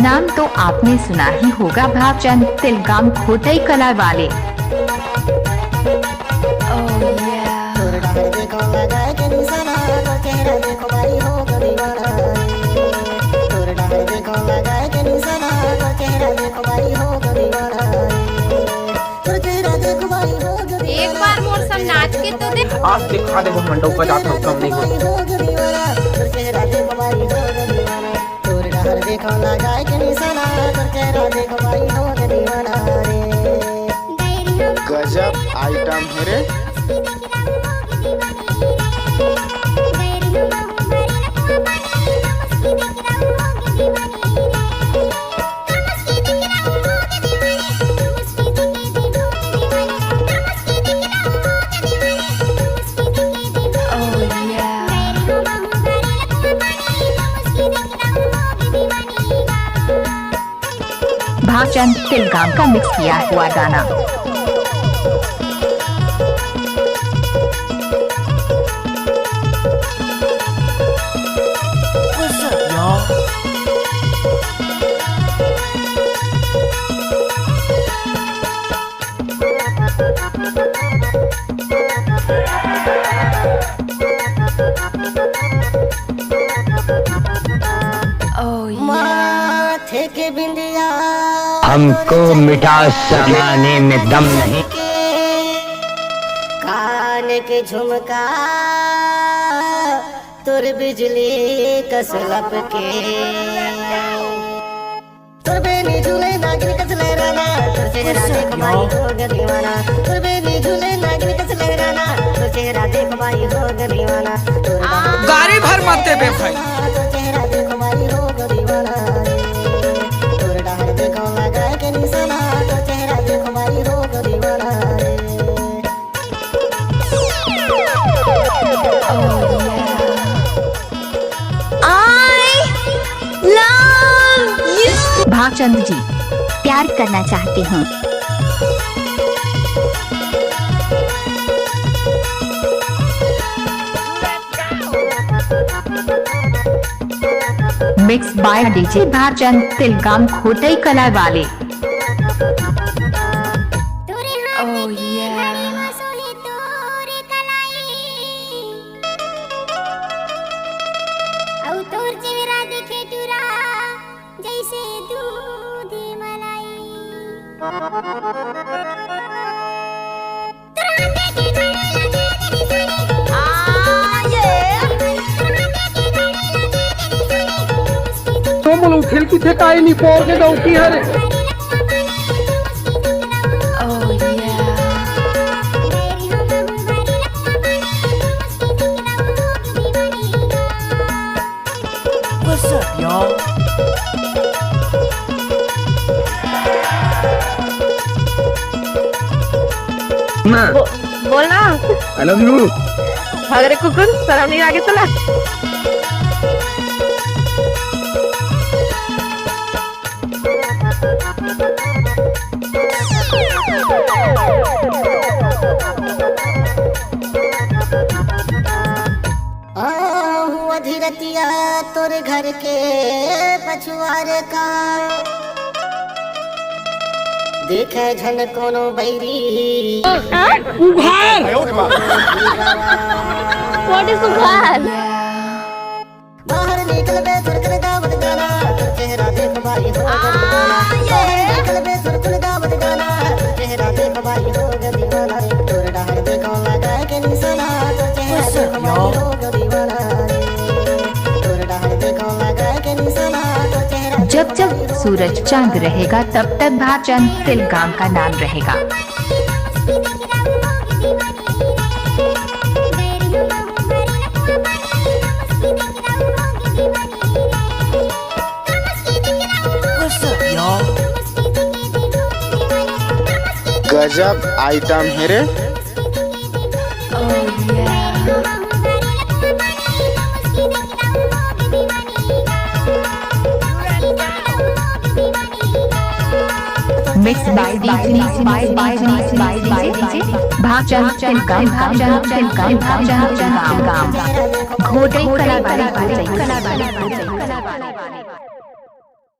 नाम तो आपने सुना ही होगा, भावचंद तिलगाम खोटई कला वाले। एक बार मोर सब नाच के तो दे। आज दिखा दे मंडो का जाता कम नहीं हो। गजब आइटम है रे। भावचंद तिलगाम का मिक्स किया हुआ गाना। माथे के बिंदिया हमको मिठास समाने में दम नहीं। कान के झुमका तुर बिजली कसलप के तुर बेनी झूले नागिन कसले राना तुर चेहरा देख भाई हो गदीवाना तुर बेनी झूले नागिन कसले राना तुर चेहरा देख भाई हो गदीवाना गाड़ी भर मत दे बे भाई। तुर चेहरा देख भाई हो गदीवाना तुर डाहर देखो लगा के निशाना तुर चेहरा देख भाई हो गदीवाना भावचंद जी प्यार करना चाहती हूँ। मिक्स बाय डीजे भावचंद तिलगाम खोटई कला वाले। जैसे दूध मलाई तो बोलो खेल की थे काई नहीं पोर के डौकी हरे। बोलना I love you। भागरे कुकुर शर्म नहीं आगे चला। धीरतिया तोरे घर के पछुआरे का देखे झन कोनो बैरी उघार व्हाट इज उघार। बाहर निकल बे सुरकल दावत गाना तुर चेहरा देख भाई हो गदीवाना बाहर निकल बे सुरकल दावत गाना तुर चेहरा देख भाई हो गदीवाना तोर डाहर देखो लगा के निशाना तुर चेहरा देख भाई हो गदीवाना तोर डाहर देखो लगा के निशाना तुर चेहरा जब जब सूरज चांद रहेगा तब तक भावचंद तिलगाम का नाम रहेगा। गजब आइटम है रे। मिक्स बाय डीजे भावचंद तिलगाम खोटई कला वाले।